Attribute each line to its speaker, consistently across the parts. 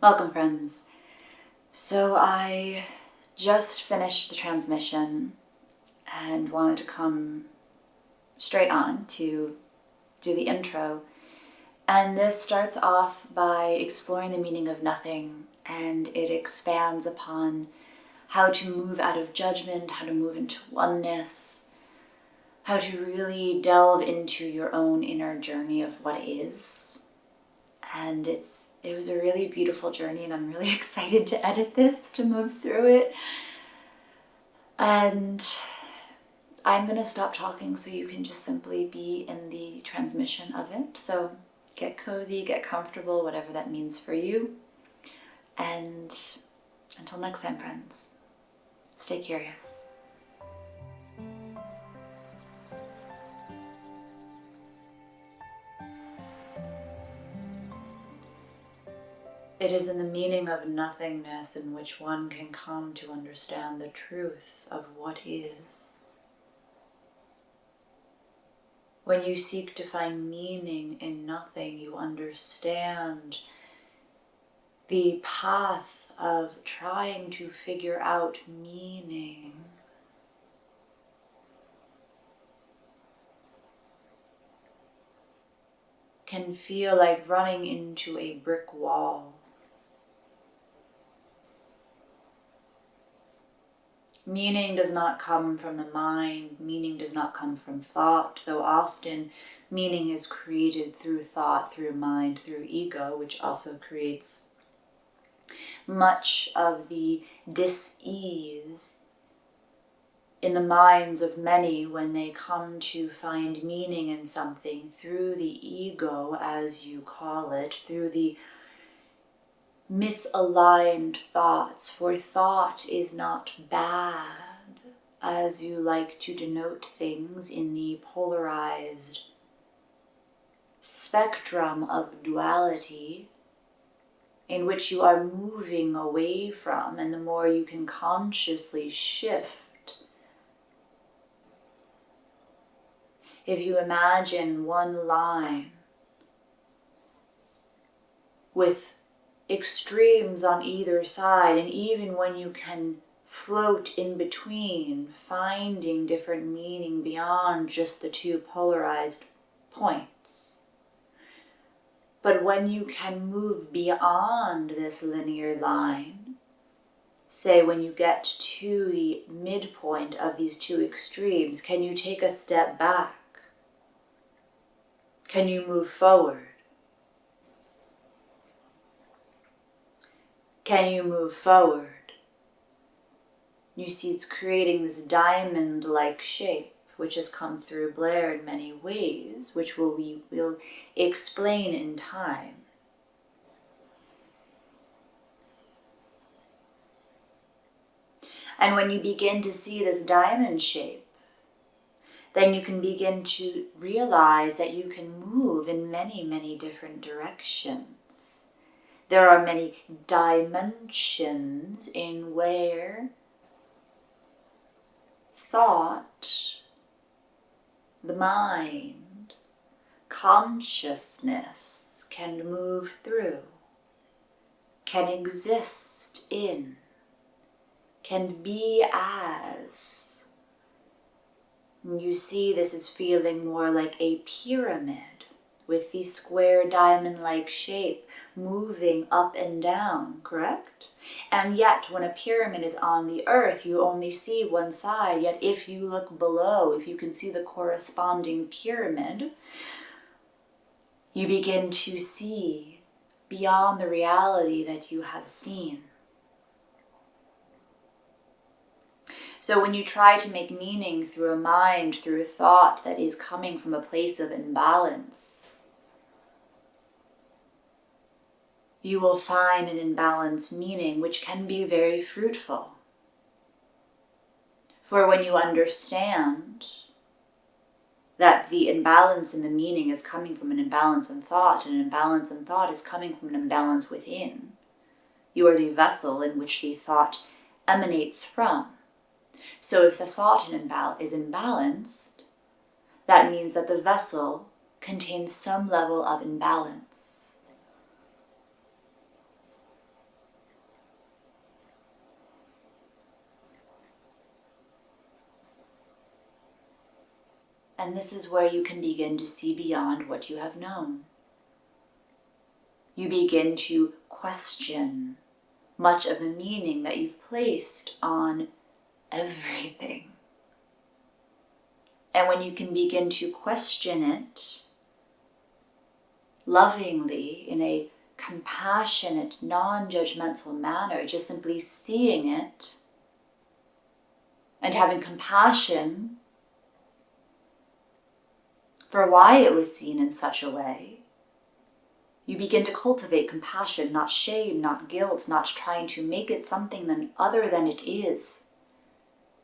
Speaker 1: Welcome, friends. So I just finished the transmission and wanted to come straight on to do the intro. And this starts off by exploring the meaning of nothing, and it expands upon how to move out of judgment, how to move into oneness, how to really delve into your own inner journey of what is. And it was a really beautiful journey, and I'm really excited to edit this, to move through it. And I'm going to stop talking so you can just simply be in the transmission of it. So get cozy, get comfortable, whatever that means for you. And until next time, friends, stay curious. It is in the meaning of nothingness in which one can come to understand the truth of what is. When you seek to find meaning in nothing, you understand the path of trying to figure out meaning. Can feel like running into a brick wall. Meaning does not come from the mind, meaning does not come from thought, though often meaning is created through thought, through mind, through ego, which also creates much of the dis-ease in the minds of many when they come to find meaning in something through the ego, as you call it, through the misaligned thoughts, for thought is not bad, as you like to denote things in the polarized spectrum of duality in which you are moving away from, and the more you can consciously shift. If you imagine one line with extremes on either side, and even when you can float in between, finding different meaning beyond just the two polarized points. But when you can move beyond this linear line, say when you get to the midpoint of these two extremes, can you take a step back? Can you move forward? Can you move forward? You see, it's creating this diamond-like shape, which has come through Blair in many ways, which we will explain in time. And when you begin to see this diamond shape, then you can begin to realize that you can move in many, many different directions. There are many dimensions in where thought, the mind, consciousness can move through, can exist in, can be as. You see, this is feeling more like a pyramid, with the square diamond-like shape moving up and down, correct? And yet, when a pyramid is on the earth, you only see one side. Yet if you look below, if you can see the corresponding pyramid, you begin to see beyond the reality that you have seen. So when you try to make meaning through a mind, through a thought that is coming from a place of imbalance, you will find an imbalanced meaning, which can be very fruitful. For when you understand that the imbalance in the meaning is coming from an imbalance in thought, and an imbalance in thought is coming from an imbalance within, you are the vessel in which the thought emanates from. So if the thought is imbalanced, that means that the vessel contains some level of imbalance. And this is where you can begin to see beyond what you have known. You begin to question much of the meaning that you've placed on everything. And when you can begin to question it lovingly, in a compassionate, non-judgmental manner, just simply seeing it and having compassion for why it was seen in such a way, you begin to cultivate compassion, not shame, not guilt, not trying to make it something other than it is.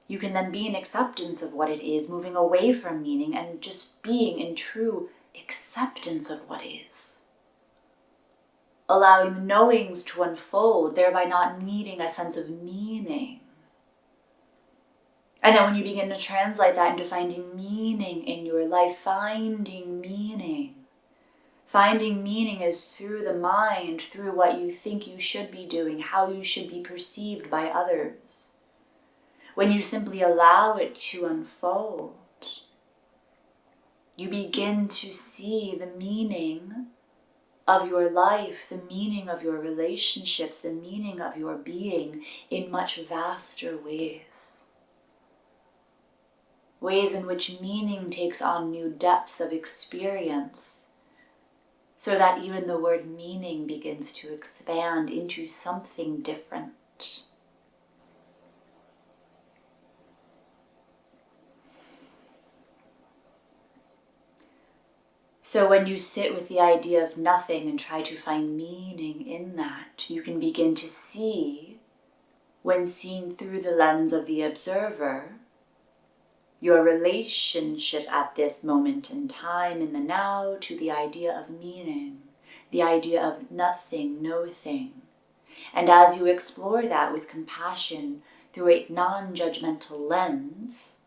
Speaker 1: You can then be in acceptance of what it is, moving away from meaning and just being in true acceptance of what is. Allowing the knowings to unfold, thereby not needing a sense of meaning. And then when you begin to translate that into finding meaning in your life, finding meaning is through the mind, through what you think you should be doing, how you should be perceived by others. When you simply allow it to unfold, you begin to see the meaning of your life, the meaning of your relationships, the meaning of your being in much vaster ways. Ways in which meaning takes on new depths of experience, so that even the word meaning begins to expand into something different. So when you sit with the idea of nothing and try to find meaning in that, you can begin to see, when seen through the lens of the observer, your relationship at this moment in time, in the now, to the idea of meaning, the idea of nothing, no thing. And as you explore that with compassion through a non-judgmental lens,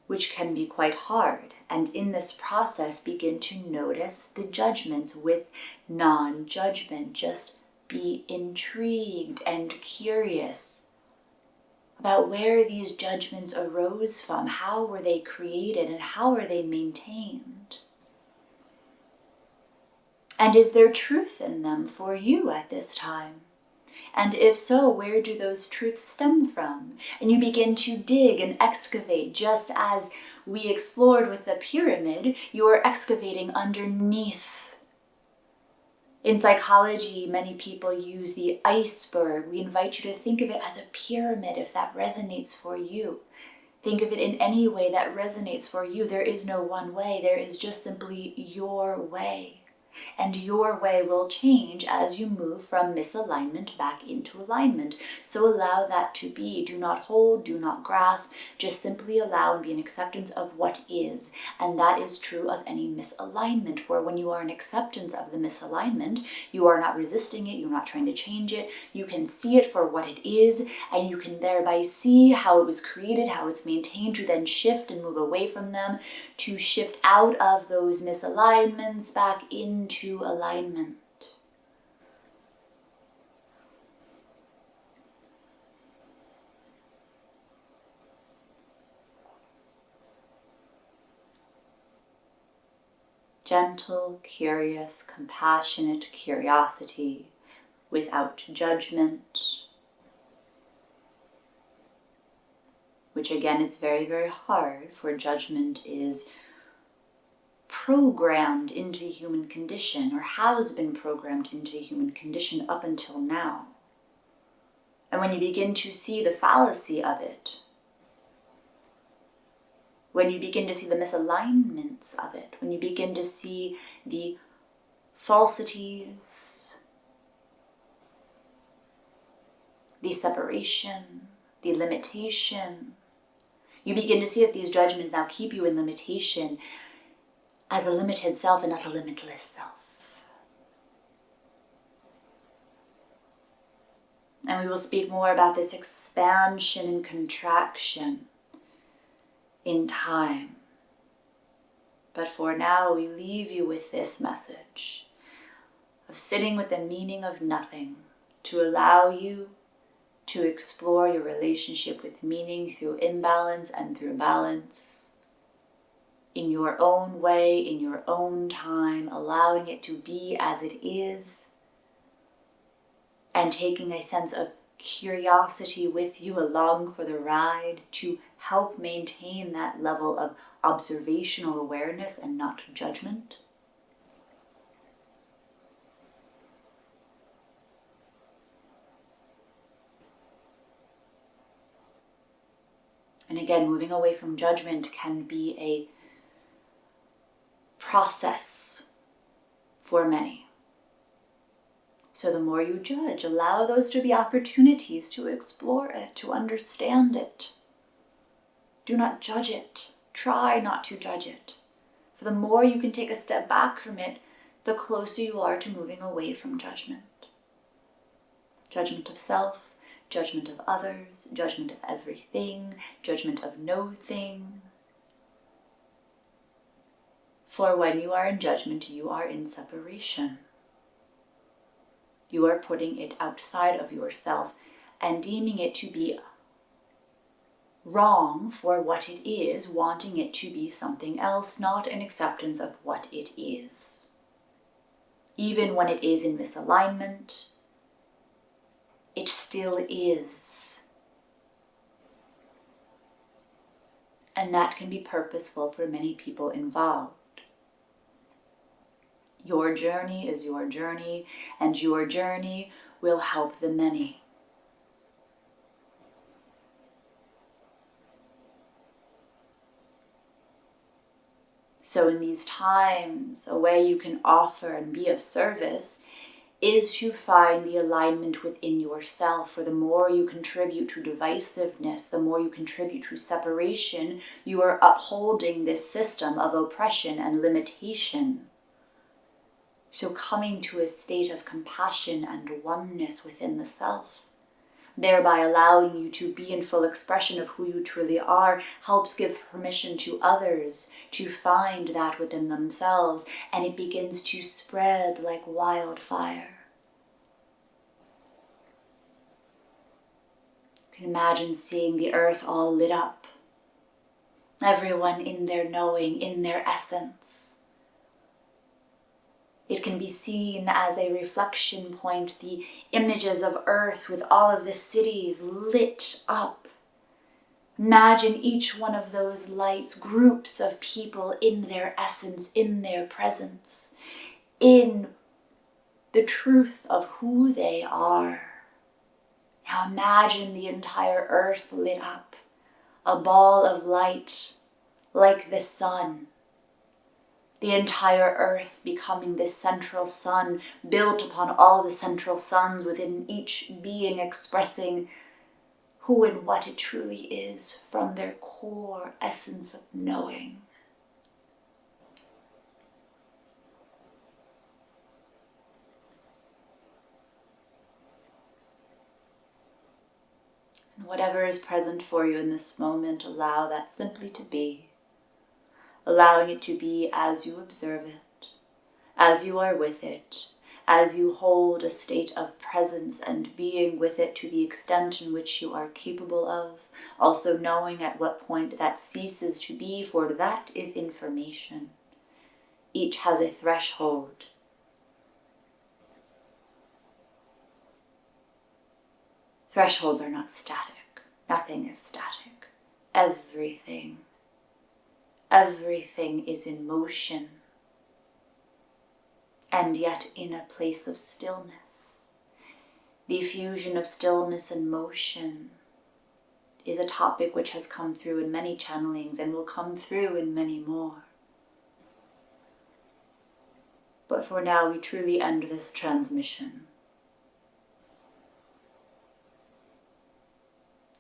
Speaker 1: which can be quite hard, and in this process begin to notice the judgments with non-judgment. Just be intrigued and curious about where these judgments arose from, how were they created, and how are they maintained? And is there truth in them for you at this time? And if so, where do those truths stem from? And you begin to dig and excavate, just as we explored with the pyramid, you are excavating underneath. In psychology, many people use the iceberg. We invite you to think of it as a pyramid if that resonates for you. Think of it in any way that resonates for you. There is no one way. There is just simply your way. And your way will change as you move from misalignment back into alignment. So allow that to be. Do not hold, do not grasp. Just simply allow and be in acceptance of what is. And that is true of any misalignment. For when you are in acceptance of the misalignment, you are not resisting it, you're not trying to change it. You can see it for what it is, and you can thereby see how it was created, how it's maintained, to then shift and move away from them, to shift out of those misalignments back into alignment. Gentle, curious, compassionate curiosity without judgment, which again is very, very hard, for judgment is programmed into the human condition, or has been programmed into the human condition up until now. And when you begin to see the fallacy of it, when you begin to see the misalignments of it, when you begin to see the falsities, the separation, the limitation, you begin to see that these judgments now keep you in limitation as a limited self and not a limitless self. And we will speak more about this expansion and contraction in time. But for now, we leave you with this message of sitting with the meaning of nothing, to allow you to explore your relationship with meaning through imbalance and through balance, in your own way, in your own time, allowing it to be as it is, and taking a sense of curiosity with you along for the ride to help maintain that level of observational awareness and not judgment. And again, moving away from judgment can be a process for many. So the more you judge, allow those to be opportunities to explore it, to understand it. Do not judge it. Try not to judge it. For the more you can take a step back from it, the closer you are to moving away from judgment. Judgment of self, judgment of others, judgment of everything, judgment of no thing. For when you are in judgment, you are in separation. You are putting it outside of yourself and deeming it to be wrong for what it is, wanting it to be something else, not an acceptance of what it is. Even when it is in misalignment, it still is. And that can be purposeful for many people involved. Your journey is your journey, and your journey will help the many. So in these times, a way you can offer and be of service is to find the alignment within yourself. For the more you contribute to divisiveness, the more you contribute to separation, you are upholding this system of oppression and limitation. So coming to a state of compassion and oneness within the self, thereby allowing you to be in full expression of who you truly are, helps give permission to others to find that within themselves, and it begins to spread like wildfire. You can imagine seeing the earth all lit up, everyone in their knowing, in their essence. It can be seen as a reflection point, the images of earth with all of the cities lit up. Imagine each one of those lights, groups of people in their essence, in their presence, in the truth of who they are. Now imagine the entire earth lit up, a ball of light like the sun. The entire earth becoming this central sun, built upon all the central suns within each being, expressing who and what it truly is from their core essence of knowing. And whatever is present for you in this moment, allow that simply to be. Allowing it to be as you observe it, as you are with it, as you hold a state of presence and being with it to the extent in which you are capable of, also knowing at what point that ceases to be, for that is information. Each has a threshold. Thresholds are not static. Nothing is static. Everything is in motion, and yet in a place of stillness. The fusion of stillness and motion is a topic which has come through in many channelings and will come through in many more. But for now, we truly end this transmission.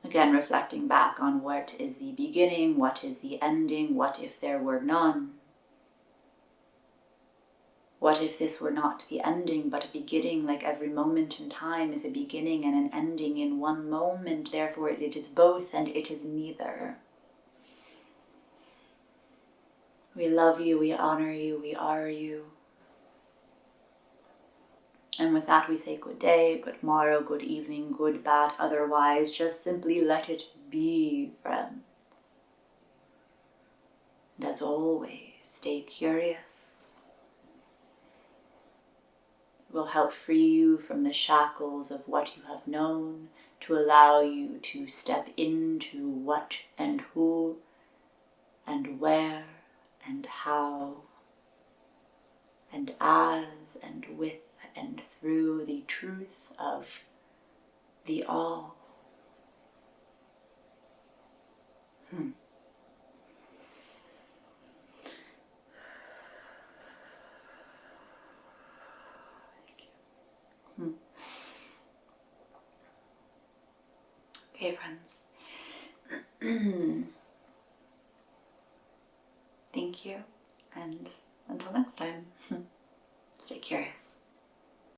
Speaker 1: Again, reflecting back on what is the beginning, what is the ending, what if there were none? What if this were not the ending, but a beginning, like every moment in time is a beginning and an ending in one moment, therefore it is both and it is neither. We love you, we honor you, we are you. And with that we say good day, good morrow, good evening, good, bad, otherwise. Just simply let it be, friends. And as always, stay curious. It will help free you from the shackles of what you have known, to allow you to step into what and who and where and how, and as and with and through the truth of the all. Thank you. Okay, friends. Thank you, and until next time, stay curious.